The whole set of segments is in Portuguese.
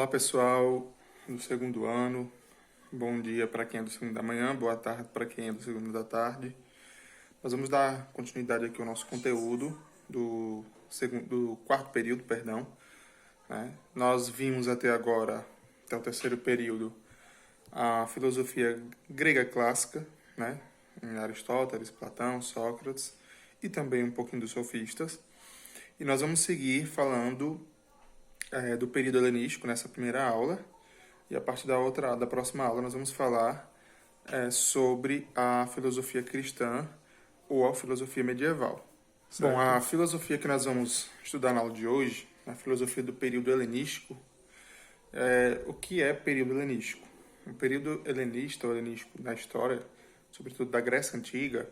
Olá pessoal do segundo ano, bom dia para quem é do segundo da manhã, boa tarde para quem é do segundo da tarde. Nós vamos dar continuidade aqui ao nosso conteúdo do quarto período, perdão. Né? Nós vimos até agora, até o terceiro período, a filosofia grega clássica, né? Em Aristóteles, Platão, Sócrates e também um pouquinho dos sofistas. E nós vamos seguir falando do período helenístico nessa primeira aula. E a partir da próxima aula nós vamos falar sobre a filosofia cristã ou a filosofia medieval. Certo? Bom, a filosofia que nós vamos estudar na aula de hoje, a filosofia do período helenístico, o que é período helenístico? O período helenista ou helenístico na história, sobretudo da Grécia Antiga,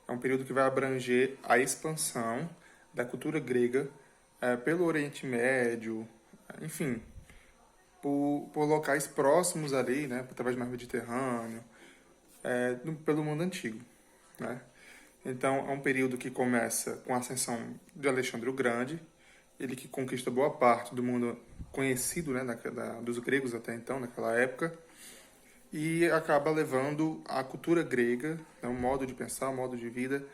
é um período que vai abranger a expansão da cultura grega pelo Oriente Médio, enfim, por locais próximos ali, né, através do mar Mediterrâneo, pelo mundo antigo. Né? Então, é um período que começa com a ascensão de Alexandre o Grande, ele que conquista boa parte do mundo conhecido, né, dos gregos até então, naquela época, e acaba levando a cultura grega, né, o modo de pensar, o modo de vida,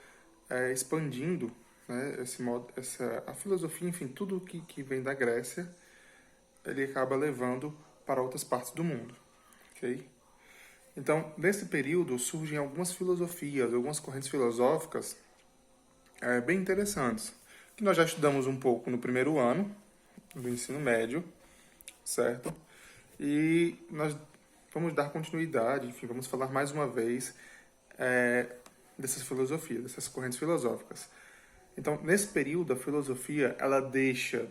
expandindo, né, a filosofia, enfim, tudo que vem da Grécia, ele acaba levando para outras partes do mundo. Okay? Então, nesse período, surgem algumas filosofias, algumas correntes filosóficas bem interessantes, que nós já estudamos um pouco no primeiro ano do ensino médio, certo? E nós vamos dar continuidade, enfim, vamos falar mais uma vez dessas filosofias, dessas correntes filosóficas. Então, nesse período, a filosofia, ela deixa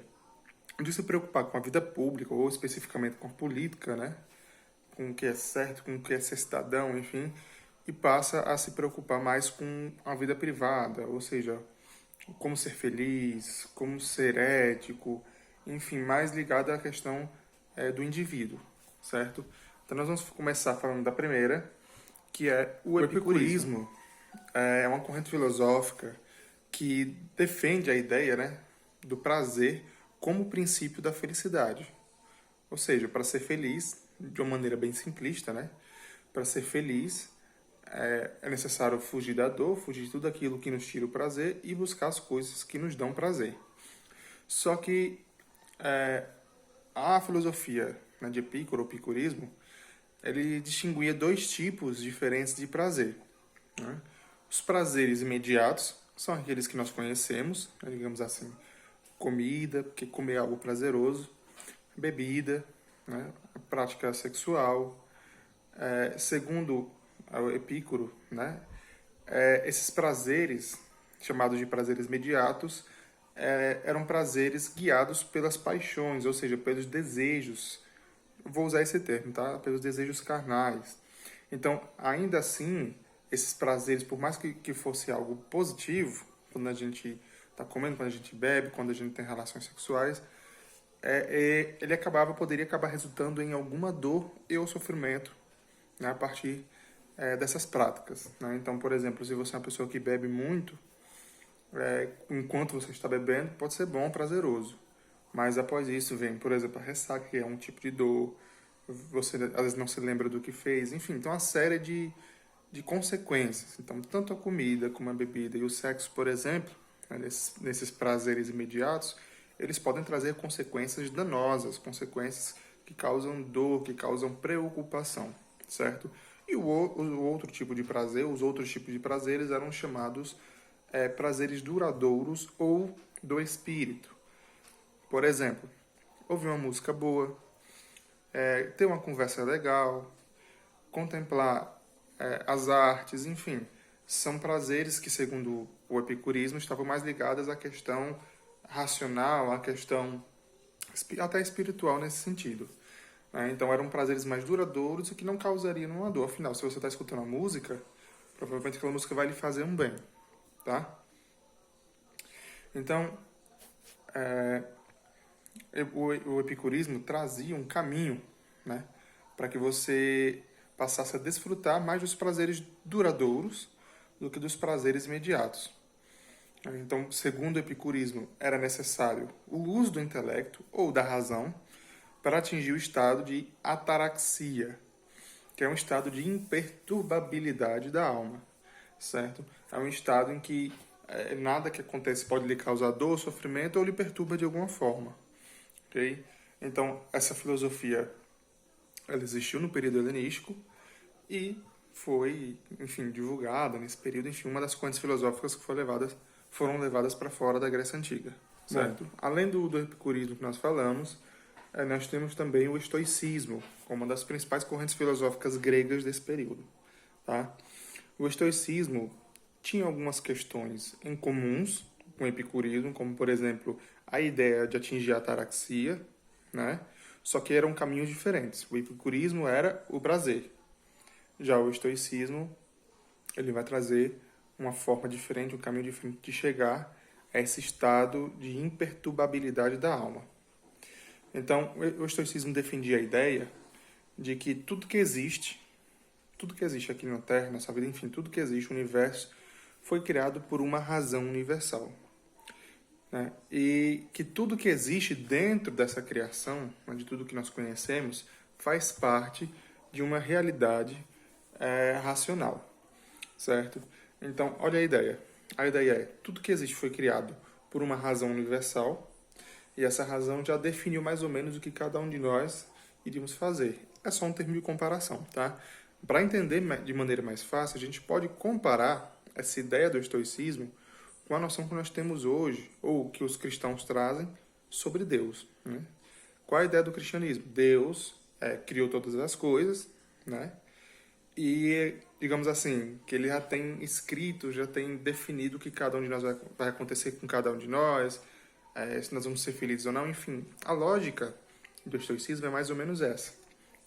de se preocupar com a vida pública, ou especificamente com a política, né? Com o que é certo, com o que é ser cidadão, enfim, e passa a se preocupar mais com a vida privada, ou seja, como ser feliz, como ser ético, enfim, mais ligado à questão do indivíduo, certo? Então nós vamos começar falando da primeira, que é o epicurismo. É uma corrente filosófica que defende a ideia, né, do prazer como princípio da felicidade. Ou seja, para ser feliz, de uma maneira bem simplista, né? Para ser feliz, é necessário fugir da dor, fugir de tudo aquilo que nos tira o prazer e buscar as coisas que nos dão prazer. Só que a filosofia, né, de Epicuro, o epicurismo, ele distinguia dois tipos diferentes de prazer. Né? Os prazeres imediatos são aqueles que nós conhecemos, né, digamos assim, comida, porque comer é algo prazeroso, bebida, né, prática sexual. Segundo o Epicuro, né, esses prazeres, chamados de prazeres imediatos, eram prazeres guiados pelas paixões, ou seja, pelos desejos. Vou usar esse termo, tá? Pelos desejos carnais. Então, ainda assim, esses prazeres, por mais que fosse algo positivo, quando a gente está comendo, quando a gente bebe, quando a gente tem relações sexuais, ele poderia acabar resultando em alguma dor e ou sofrimento, né, a partir dessas práticas. Né? Então, por exemplo, se você é uma pessoa que bebe muito, enquanto você está bebendo, pode ser bom, prazeroso. Mas após isso vem, por exemplo, a ressaca, que é um tipo de dor, você às vezes não se lembra do que fez, enfim, então uma série de consequências. Então, tanto a comida como a bebida e o sexo, por exemplo, né, nesses prazeres imediatos, eles podem trazer consequências danosas, consequências que causam dor, que causam preocupação, certo? E o outro tipo de prazer, os outros tipos de prazeres eram chamados prazeres duradouros ou do espírito. Por exemplo, ouvir uma música boa, ter uma conversa legal, contemplar as artes, enfim, são prazeres que, segundo o epicurismo, estavam mais ligados à questão racional, à questão até espiritual nesse sentido. Né? Então eram prazeres mais duradouros e que não causariam uma dor. Afinal, se você está escutando a música, provavelmente aquela música vai lhe fazer um bem. Tá? Então, o epicurismo trazia um caminho, né, para que você passasse a desfrutar mais dos prazeres duradouros do que dos prazeres imediatos. Então, segundo o epicurismo, era necessário o uso do intelecto ou da razão para atingir o estado de ataraxia, que é um estado de imperturbabilidade da alma, certo? É um estado em que nada que acontece pode lhe causar dor, sofrimento ou lhe perturba de alguma forma, ok? Então, essa filosofia, ela existiu no período helenístico e foi, enfim, divulgada nesse período, enfim, uma das correntes filosóficas que foram levadas para fora da Grécia Antiga, certo? Bom, além do epicurismo que nós falamos, nós temos também o estoicismo, como uma das principais correntes filosóficas gregas desse período, tá? O estoicismo tinha algumas questões em comuns com o epicurismo, como, por exemplo, a ideia de atingir a ataraxia, né? Só que eram caminhos diferentes. O epicurismo era o prazer. Já o estoicismo, ele vai trazer uma forma diferente, um caminho diferente de chegar a esse estado de imperturbabilidade da alma. Então, o estoicismo defendia a ideia de que tudo que existe aqui na Terra, nossa vida, enfim, tudo que existe, o universo, foi criado por uma razão universal. Né? E que tudo que existe dentro dessa criação, de tudo que nós conhecemos, faz parte de uma realidade racional, certo? Então, olha a ideia. A ideia é, tudo que existe foi criado por uma razão universal, e essa razão já definiu mais ou menos o que cada um de nós iríamos fazer. É só um termo de comparação, tá? Para entender de maneira mais fácil, a gente pode comparar essa ideia do estoicismo com a noção que nós temos hoje, ou que os cristãos trazem, sobre Deus. Né? Qual a ideia do cristianismo? Deus criou todas as coisas, né? E, digamos assim, que ele já tem escrito, já tem definido o que cada um de nós vai acontecer com cada um de nós, se nós vamos ser felizes ou não, enfim. A lógica do estoicismo é mais ou menos essa.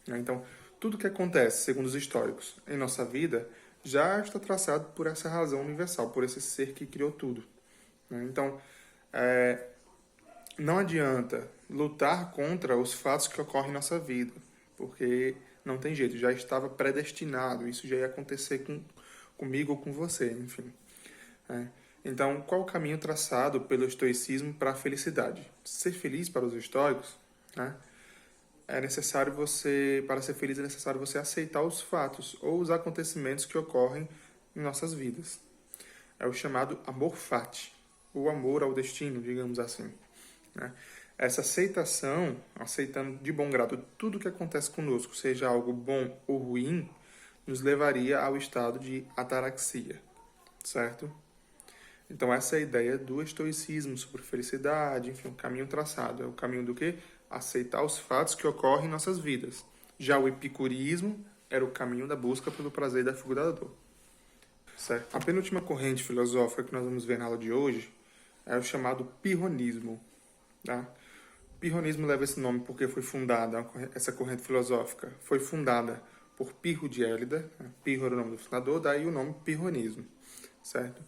Né? Então, tudo que acontece, segundo os históricos, em nossa vida, já está traçado por essa razão universal, por esse ser que criou tudo. Né? Então, não adianta lutar contra os fatos que ocorrem em nossa vida, porque não tem jeito, já estava predestinado, isso já ia acontecer comigo ou com você, enfim. Então, qual o caminho traçado pelo estoicismo para a felicidade? Ser feliz para os estoicos, né? Para ser feliz é necessário você aceitar os fatos ou os acontecimentos que ocorrem em nossas vidas. É o chamado amor fati, o amor ao destino, digamos assim. Né? Essa aceitação, aceitando de bom grado tudo que acontece conosco, seja algo bom ou ruim, nos levaria ao estado de ataraxia, certo? Então essa é a ideia do estoicismo sobre felicidade, enfim, um caminho traçado. É o caminho do quê? Aceitar os fatos que ocorrem em nossas vidas. Já o epicurismo era o caminho da busca pelo prazer e da fuga da dor. Certo? A penúltima corrente filosófica que nós vamos ver na aula de hoje é o chamado pirronismo. Tá? O pirronismo leva esse nome porque foi fundada, essa corrente filosófica foi fundada por Pirro de Élida. Pirro era o nome do fundador, daí o nome pirronismo. Certo?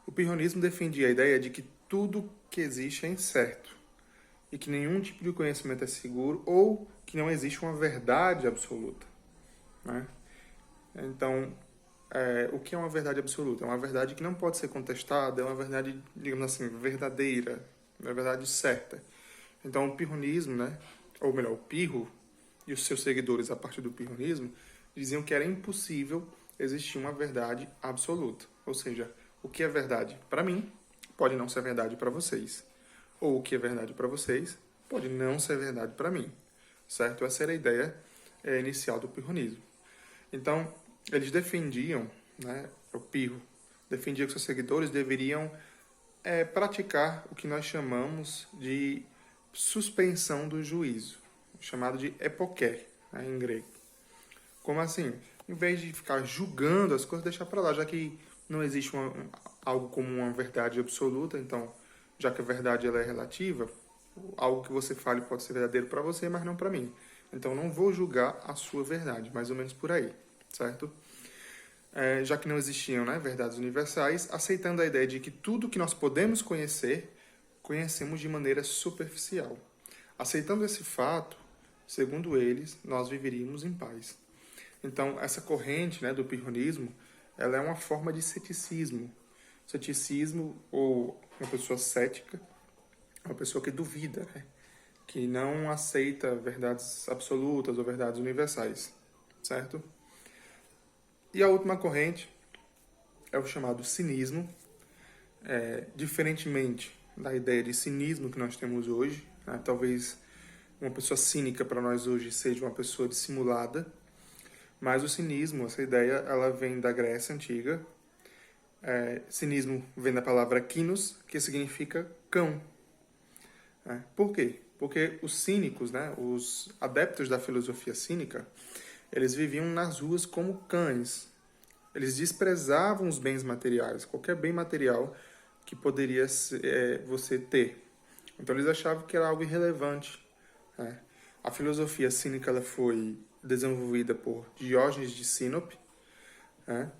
O pirronismo defendia a ideia de que tudo que existe é incerto e que nenhum tipo de conhecimento é seguro ou que não existe uma verdade absoluta. Né? Então, o que é uma verdade absoluta? É uma verdade que não pode ser contestada, é uma verdade, digamos assim, verdadeira, é uma verdade certa. Então, o pirronismo, né? Ou melhor, o Pirro e os seus seguidores a partir do pirronismo diziam que era impossível existir uma verdade absoluta. Ou seja, o que é verdade para mim pode não ser verdade para vocês. Ou o que é verdade para vocês pode não ser verdade para mim. Certo? Essa era a ideia inicial do pirronismo. Então, eles defendiam, né, o Pirro defendia que seus seguidores deveriam praticar o que nós chamamos de suspensão do juízo, chamado de epoké, né, em grego. Como assim? Em vez de ficar julgando as coisas, deixar para lá, já que não existe algo como uma verdade absoluta, então, já que a verdade ela é relativa, algo que você fale pode ser verdadeiro para você, mas não para mim. Então, não vou julgar a sua verdade, mais ou menos por aí, certo? Já que não existiam, né, verdades universais, aceitando a ideia de que tudo que nós podemos conhecer, conhecemos de maneira superficial. Aceitando esse fato, segundo eles, nós viveríamos em paz. Então, essa corrente, né, do pirronismo, ela é uma forma de ceticismo. Ceticismo, ou uma pessoa cética, é uma pessoa que duvida, né, que não aceita verdades absolutas ou verdades universais, certo? E a última corrente é o chamado cinismo, diferentemente da ideia de cinismo que nós temos hoje, né? Talvez uma pessoa cínica para nós hoje seja uma pessoa dissimulada, mas o cinismo, essa ideia, ela vem da Grécia Antiga. Cinismo vem da palavra kinos, que significa cão. Né? Por quê? Porque os cínicos, né, os adeptos da filosofia cínica, eles viviam nas ruas como cães. Eles desprezavam os bens materiais, qualquer bem material que poderia você ter. Então eles achavam que era algo irrelevante. Né? A filosofia cínica ela foi desenvolvida por Diógenes de Sinope, né?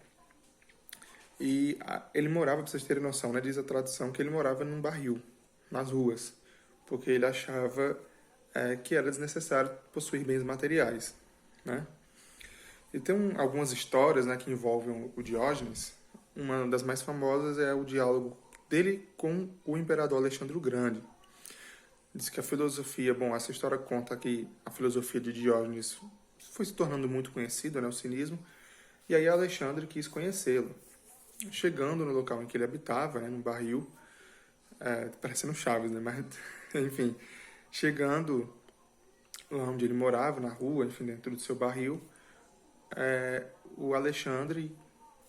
E ele morava, para vocês terem noção, né, diz a tradição que ele morava num barril, nas ruas, porque ele achava que era desnecessário possuir bens materiais, né? E tem algumas histórias, né, que envolvem o Diógenes. Uma das mais famosas é o diálogo dele com o imperador Alexandre o Grande. Diz que a filosofia, bom, essa história conta que a filosofia de Diógenes foi se tornando muito conhecida, né, o cinismo, e aí Alexandre quis conhecê-lo. Chegando no local em que ele habitava, né, num barril, parecendo Chaves, né, mas, enfim, chegando lá onde ele morava, na rua, enfim, dentro do seu barril, o Alexandre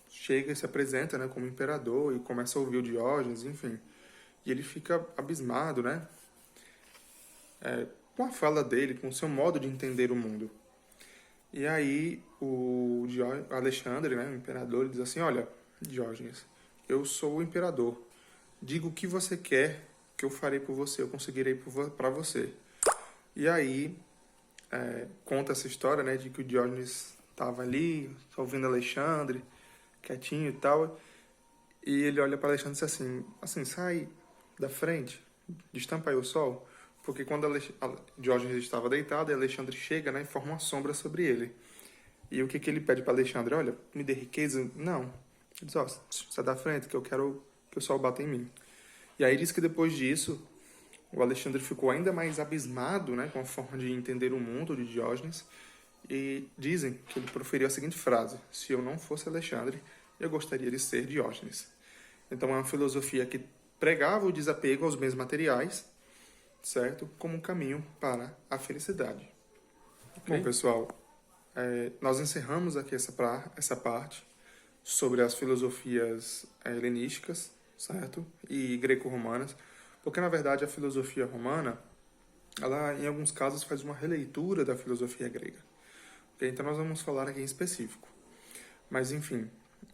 chega e se apresenta, né, como imperador e começa a ouvir o Diógenes, enfim, e ele fica abismado, né, com a fala dele, com o seu modo de entender o mundo. E aí o Alexandre, né, o imperador, ele diz assim: olha, Diógenes, eu sou o imperador. Diga o que você quer que eu farei por você, eu conseguirei para você. E aí conta essa história, né, de que o Diógenes estava ali, ouvindo Alexandre, quietinho e tal, e ele olha para Alexandre e diz assim, sai da frente, destampa aí o sol, porque quando Diógenes estava deitado, Alexandre chega, né, e forma uma sombra sobre ele. E o que ele pede para Alexandre? Olha, me dê riqueza? Não. Ele diz, ó, sai da frente que eu quero que o sol bata em mim. E aí diz que depois disso, o Alexandre ficou ainda mais abismado, né, com a forma de entender o mundo de Diógenes, e dizem que ele proferiu a seguinte frase: se eu não fosse Alexandre, eu gostaria de ser Diógenes. Então é uma filosofia que pregava o desapego aos bens materiais, certo? Como um caminho para a felicidade. Okay? Bom, pessoal, nós encerramos aqui essa parte sobre as filosofias helenísticas, certo? E greco-romanas, porque na verdade a filosofia romana, ela em alguns casos faz uma releitura da filosofia grega. Okay? Então nós vamos falar aqui em específico. Mas enfim,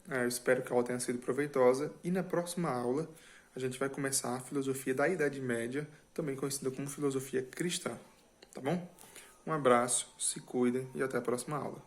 eu espero que a aula tenha sido proveitosa e na próxima aula a gente vai começar a filosofia da Idade Média, também conhecida como filosofia cristã. Tá bom? Um abraço, se cuidem e até a próxima aula.